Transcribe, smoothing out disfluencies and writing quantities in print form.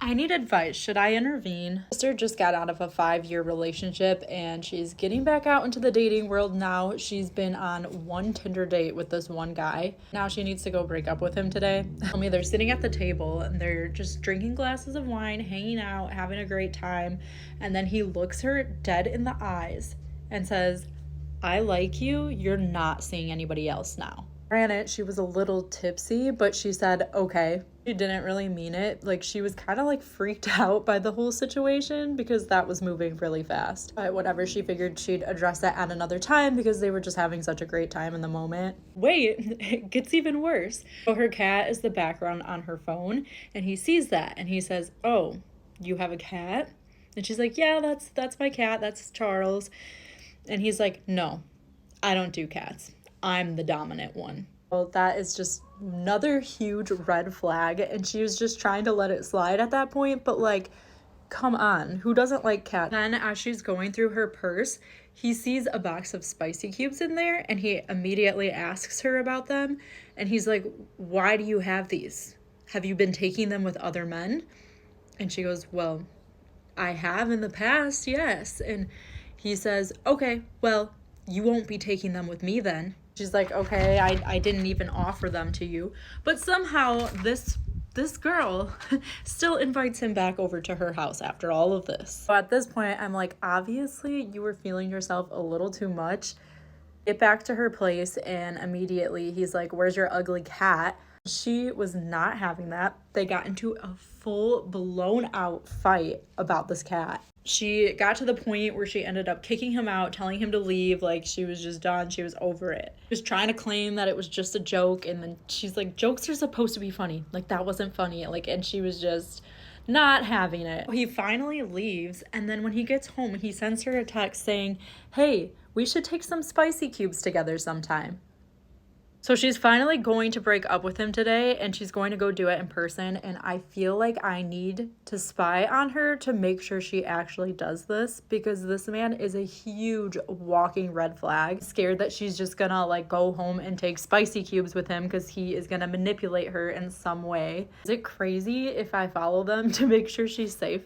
I need advice. Should I intervene? My sister just got out of a 5-year relationship and she's getting back out into the dating world now. She's been on one Tinder date with this one guy. Now she needs to go break up with him today. Tell me they're sitting at the table and they're just drinking glasses of wine, hanging out, having a great time. And then he looks her dead in the eyes and says, I like you. You're not seeing anybody else now. Granted, she was a little tipsy, but she said, okay. She didn't really mean it. Like, she was kind of like freaked out by the whole situation because that was moving really fast. But whatever, she figured she'd address that at another time because they were just having such a great time in the moment. Wait, it gets even worse. So her cat is the background on her phone, and he sees that and he says, oh, you have a cat? And she's like, yeah, that's my cat. That's Charles. And he's like, no, I don't do cats. I'm the dominant one. Well, that is just another huge red flag. And she was just trying to let it slide at that point. But like, come on, who doesn't like cats? Then as she's going through her purse, he sees a box of spicy cubes in there and he immediately asks her about them. And he's like, why do you have these? Have you been taking them with other men? And she goes, well, I have in the past, yes. And he says, okay, well, you won't be taking them with me then. She's like, okay, I didn't even offer them to you. But somehow this girl still invites him back over to her house after all of this. So at this point, I'm like, obviously you were feeling yourself a little too much. Get back to her place, and immediately he's like, where's your ugly cat? She was not having that. They got into a full blown out fight about this cat. She got to the point where she ended up kicking him out, telling him to leave, like she was just done, she was over it. She was trying to claim that it was just a joke, and then she's like, jokes are supposed to be funny. Like, that wasn't funny. Like, and she was just not having it. He finally leaves, and then when he gets home, he sends her a text saying, hey, we should take some spicy cubes together sometime. So she's finally going to break up with him today, and she's going to go do it in person, and I feel like I need to spy on her to make sure she actually does this, because this man is a huge walking red flag. Scared that she's just gonna like go home and take spicy cubes with him because he is gonna manipulate her in some way. Is it crazy if I follow them to make sure she's safe?